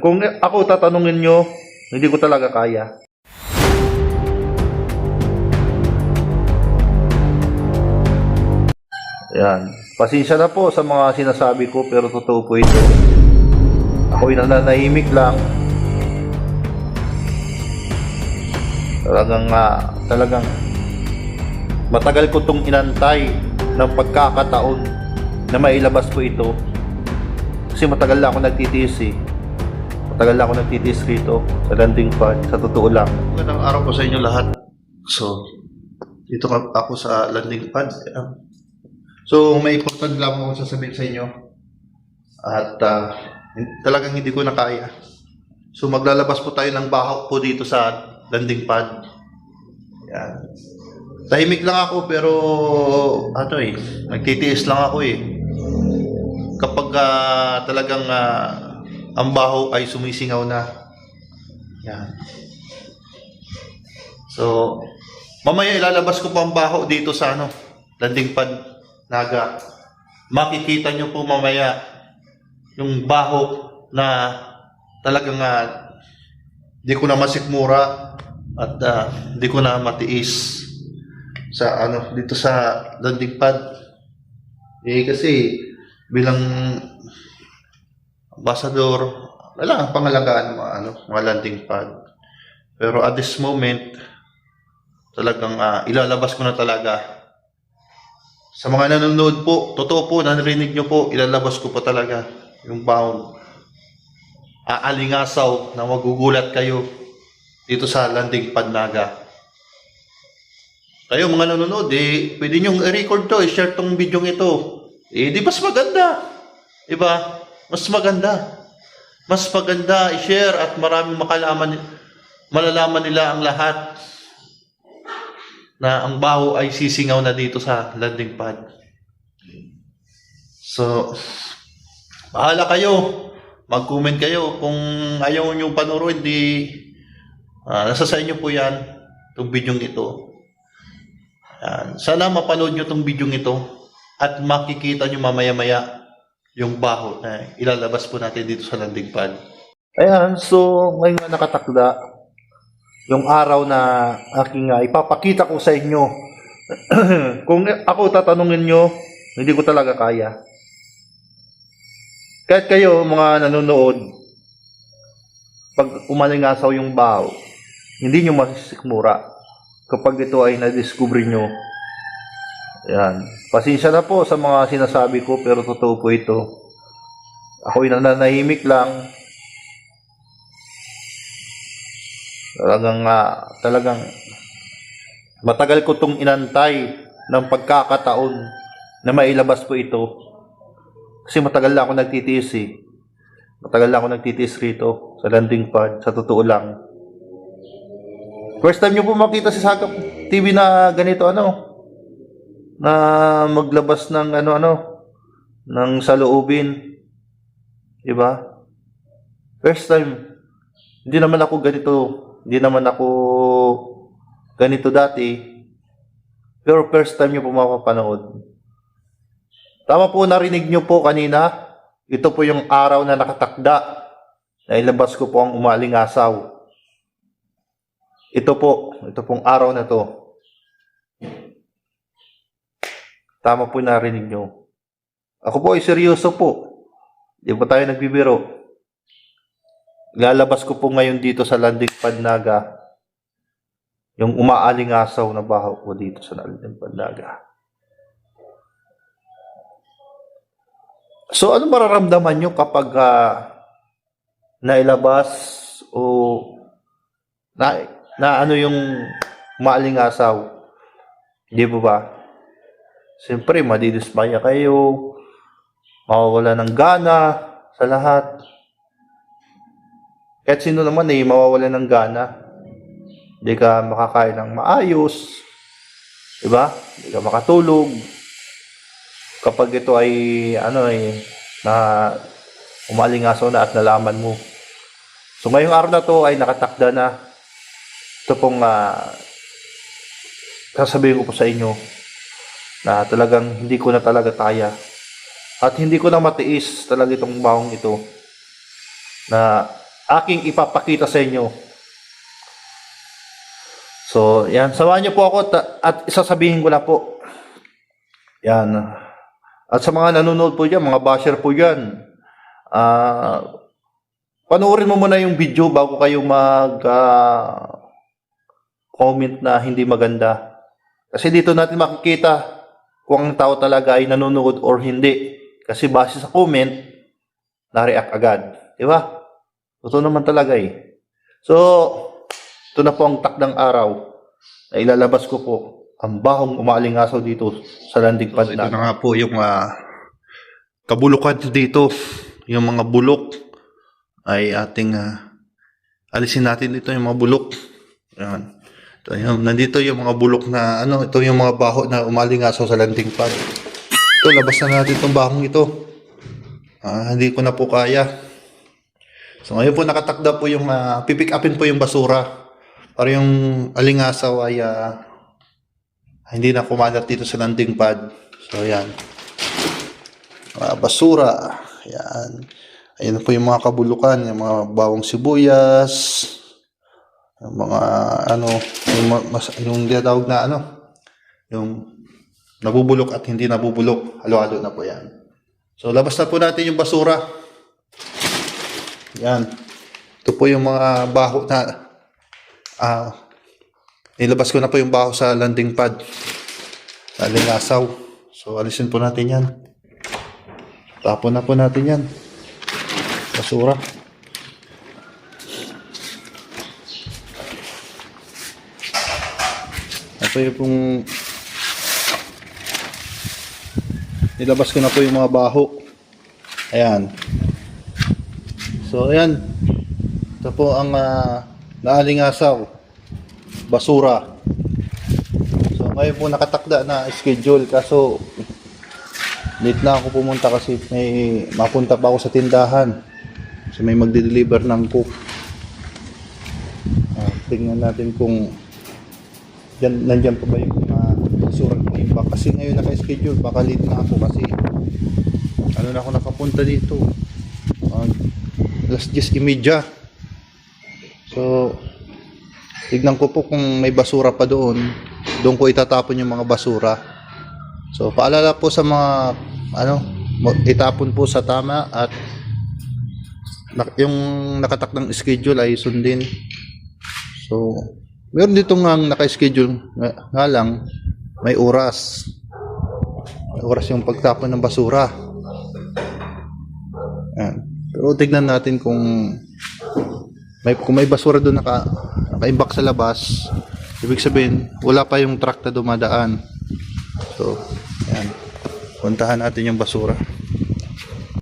Kung ako tatanungin nyo, hindi ko talaga kaya. Yan. Pasensya na po sa mga sinasabi ko pero totoo po ito. Ako'y nananahimik lang. Talagang matagal ko itong inantay ng pagkakataon na mailabas ko ito. Kasi matagal na ako nagtitiis eh. Matagal na ako nagtitiis rito sa landing pad, sa totoo lang. Magandang araw po sa inyo lahat. So, dito ako sa landing pad. So, may important lang ako sasabihin sa inyo. At talagang hindi ko na kaya. So, maglalabas po tayo ng baho po dito sa landing pad. Yan. Tahimik lang ako pero nagtitiis lang ako eh. Kapag talagang ang baho ay sumisingaw na. Yan. So, mamaya ilalabas ko pa ang baho dito sa landing pad Naga. Makikita nyo po mamaya yung baho na talagang di ko na masikmura at di ko na matiis sa dito sa landing pad. Kasi bilang ambassador, wala ang pangalagaan ng mga landing pad. Pero at this moment, talagang ilalabas ko na talaga. Sa mga nanonood po, totoo po, narinig nyo po, ilalabas ko po talaga yung baon. Aalingasaw na magugulat kayo dito sa landing pad Naga. Kayo mga nanonood, pwede nyo i-record to, i-share tong video ito. Di mas maganda. Diba? Mas maganda. Mas maganda i-share at maraming malalaman nila ang lahat na ang baho ay sisingaw na dito sa landing pad. So, bahala kayo. Mag-comment kayo. Kung ayaw nyo panoorin, nasa sa inyo po yan, itong video ito. Sana mapanood nyo itong video ito at makikita nyo mamaya-maya yung baho na ilalabas po natin dito sa landing pad. Ayan, so ngayon nga nakatakda yung araw na aking ipapakita ko sa inyo. Kung ako tatanungin nyo, hindi ko talaga kaya. Kahit kayo mga nanonood, pag umalingasaw yung baho, hindi nyo masisikmura kapag ito ay nadiscover nyo. Yan. Pasensya na po sa mga sinasabi ko pero totoo po ito. Ako'y nananahimik lang. Talagang matagal ko itong inantay ng pagkakataon na mailabas ko ito. Kasi matagal na ako nagtitiis eh. Matagal na ako nagtitiis rito sa landing pad, sa totoo lang. First time nyo po makita si Sagap TV na ganito na maglabas ng ng saloobin. Diba? First time. Hindi naman ako ganito dati. Pero first time nyo po mapapanood. Tama po, narinig nyo po kanina. Ito po yung araw na nakatakda na ilabas ko po ang umalingasaw. Ito pong araw na to. Tama po, narinig nyo. Ako po ay seryoso po. Di po tayo nagbibiro. Lalabas ko po ngayon dito sa landing pad Naga yung umaalingasaw na baho ko dito sa landing pad Naga. So, ano mararamdaman nyo kapag nailabas o na yung umaalingasaw? Di ba? Siyempre, madidismaya kayo, mawawala ng gana sa lahat. Kahit sino naman mawawala ng gana. Hindi ka makakain ng maayos. Diba? Hindi ka makatulog. Kapag ito ay na umalingasaw na at nalaman mo. So ngayong araw na to ay nakatakda na. Ito pong sasabihin ko po sa inyo na talagang hindi ko na talaga kaya. At hindi ko na matiis talaga itong bahong ito. na aking ipapakita sa inyo. So, yan. Samahan niyo po ako at isasabihin ko na po. Yan. At sa mga nanonood po dyan, mga basher po dyan, panoorin mo muna yung video bago kayo comment na hindi maganda. Kasi dito natin makikita kung ang tao talaga ay nanonood or hindi. Kasi base sa comment, na-react agad. Di ba? Totoo naman talaga eh. So, ito na po ang takdang araw na ilalabas ko po ang bahong umaalingasaw dito sa landing pad na. Ito na nga po yung kabulukan dito. Yung mga bulok ay ating alisin natin dito yung mga bulok. Yan. Nandito yung mga bulok na ito yung mga baho na umalingasaw sa landing pad. Ito, labas na natin itong bahong ito. Hindi ko na po kaya. So ngayon po nakatakda po yung pipick upin po yung basura para yung alingasaw ay hindi na kumalat dito sa landing pad. So yan. Basura. Yan. Ayan po yung mga kabulukan, yung mga bawang sibuyas. Yung mga yung tinatawag na yung nabubulok at hindi nabubulok, halo-halo na po yan. So labas na po natin yung basura. Yan. Ito po yung mga baho na nilabas ko na po yung baho sa landing pad. Alingasaw. So alisin po natin yan. Tapon na po natin yan. Basura. Ito yung nilabas ko na po yung mga baho. Ayan. So ayan. Ito po ang naalingasaw. Basura. So ngayon po nakatakda na schedule kaso late na ako pumunta kasi may mapunta pa ako sa tindahan. Kasi may magde-deliver ng cook. Tingnan natin kung nandyan pa ba yung basura ng iba. Kasi ngayon naka-schedule, baka late na ako kasi na ako nakapunta dito. Alas 10:30. So, tignan ko po kung may basura pa doon. Doon ko itatapon yung mga basura. So, paalala po sa mga itapon po sa tama at yung nakatakdang schedule ay sundin. So, meron dito nga naka-schedule nga lang may oras. May oras yung pagtapon ng basura. Yan. Pero tignan natin kung may basura doon naka-imbak sa labas. Ibig sabihin, wala pa yung truck na dumadaan. So, yan. Puntahan natin yung basura.